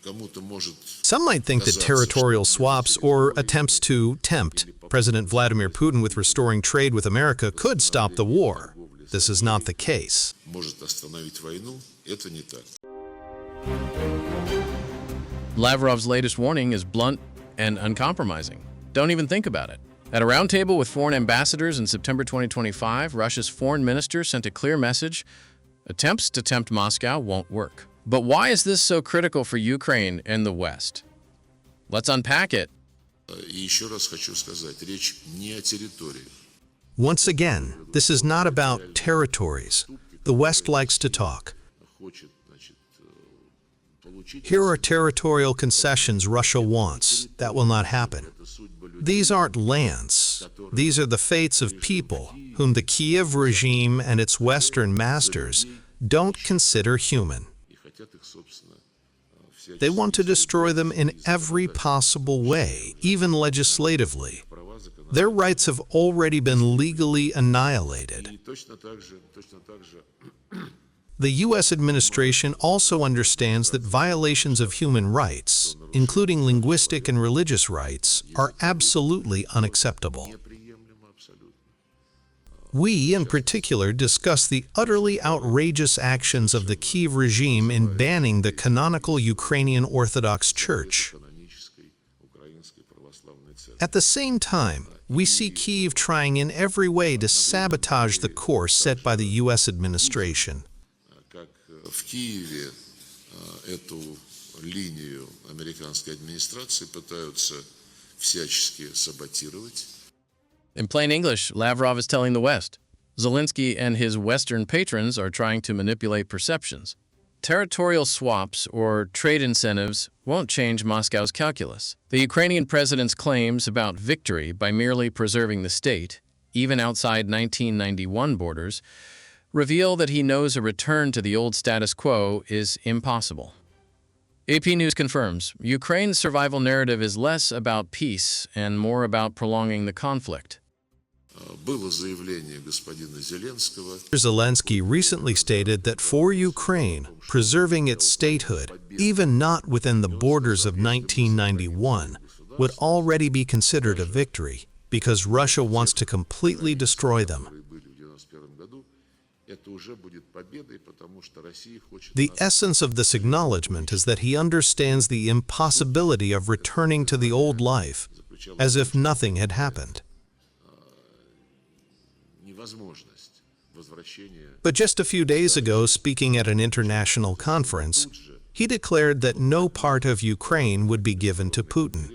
Some might think that territorial swaps or attempts to tempt President Vladimir Putin with restoring trade with America could stop the war. This is not the case. Lavrov's latest warning is blunt and uncompromising. Don't even think about it. At a roundtable with foreign ambassadors in September 2025, Russia's foreign minister sent a clear message: attempts to tempt Moscow won't work. But why is this so critical for Ukraine and the West? Let's unpack it. Once again, this is not about territories. The West likes to talk. Here are territorial concessions Russia wants. That will not happen. These aren't lands. These are the fates of people whom the Kiev regime and its Western masters don't consider human. They want to destroy them in every possible way, even legislatively. Their rights have already been legally annihilated. The U.S. administration also understands that violations of human rights, including linguistic and religious rights, are absolutely unacceptable. We, in particular, discuss the utterly outrageous actions of the Kiev regime in banning the canonical Ukrainian Orthodox Church. At the same time, we see Kiev trying in every way to sabotage the course set by the U.S. administration. В Киеве эту линию американской администрации пытаются всячески саботировать. In plain English, Lavrov is telling the West, Zelensky and his Western patrons are trying to manipulate perceptions. Territorial swaps or trade incentives won't change Moscow's calculus. The Ukrainian president's claims about victory by merely preserving the state, even outside 1991 borders, reveal that he knows a return to the old status quo is impossible. AP News confirms Ukraine's survival narrative is less about peace and more about prolonging the conflict. Zelensky recently stated that for Ukraine, preserving its statehood, even not within the borders of 1991, would already be considered a victory because Russia wants to completely destroy them. The essence of this acknowledgement is that he understands the impossibility of returning to the old life, as if nothing had happened. But just a few days ago, speaking at an international conference, he declared that no part of Ukraine would be given to Putin.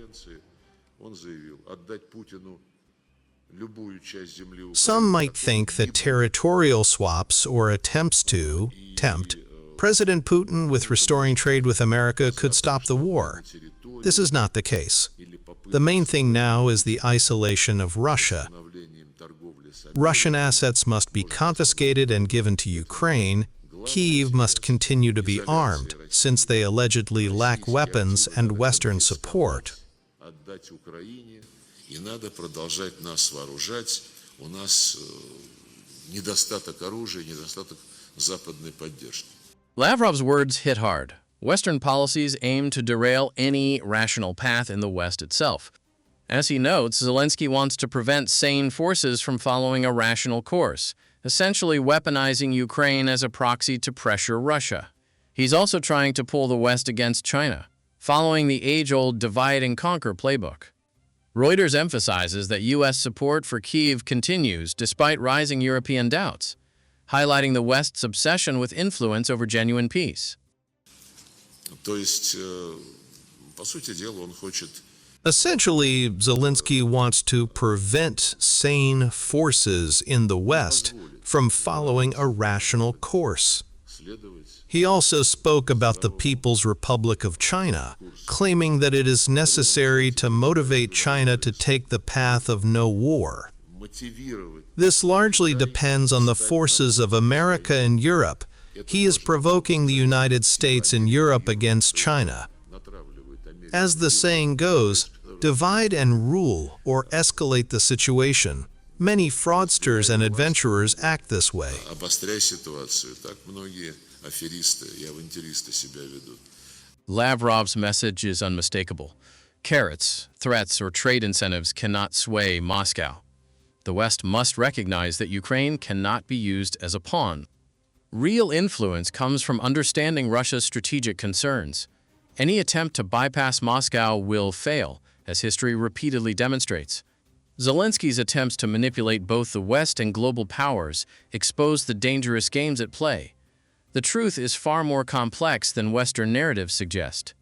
Some might think that territorial swaps or attempts to tempt President Putin with restoring trade with America could stop the war. This is not the case. The main thing now is the isolation of Russia. Russian assets must be confiscated and given to Ukraine. Kyiv must continue to be armed, since they allegedly lack weapons and Western support. И надо продолжать нас вооружать. У нас недостаток оружия, недостаток западной поддержки. Lavrov's words hit hard. Western policies aim to derail any rational path in the West itself. As he notes, Zelensky wants to prevent sane forces from following a rational course, essentially weaponizing Ukraine as a proxy to pressure Russia. He's also trying to pull the West against China, following the age-old divide-and-conquer playbook. Reuters emphasizes that U.S. support for Kyiv continues despite rising European doubts, highlighting the West's obsession with influence over genuine peace. Essentially, Zelensky wants to prevent sane forces in the West from following a rational course. He also spoke about the People's Republic of China, claiming that it is necessary to motivate China to take the path of no war. This largely depends on the forces of America and Europe. He is provoking the United States and Europe against China. As the saying goes, divide and rule or escalate the situation. Many fraudsters and adventurers act this way. Аферисты и авантюристы себя ведут. Lavrov's message is unmistakable. Carrots, threats, or trade incentives cannot sway Moscow. The West must recognize that Ukraine cannot be used as a pawn. Real influence comes from understanding Russia's strategic concerns. Any attempt to bypass Moscow will fail, as history repeatedly demonstrates. Zelensky's attempts to manipulate both the West and global powers expose the dangerous games at play. The truth is far more complex than Western narratives suggest.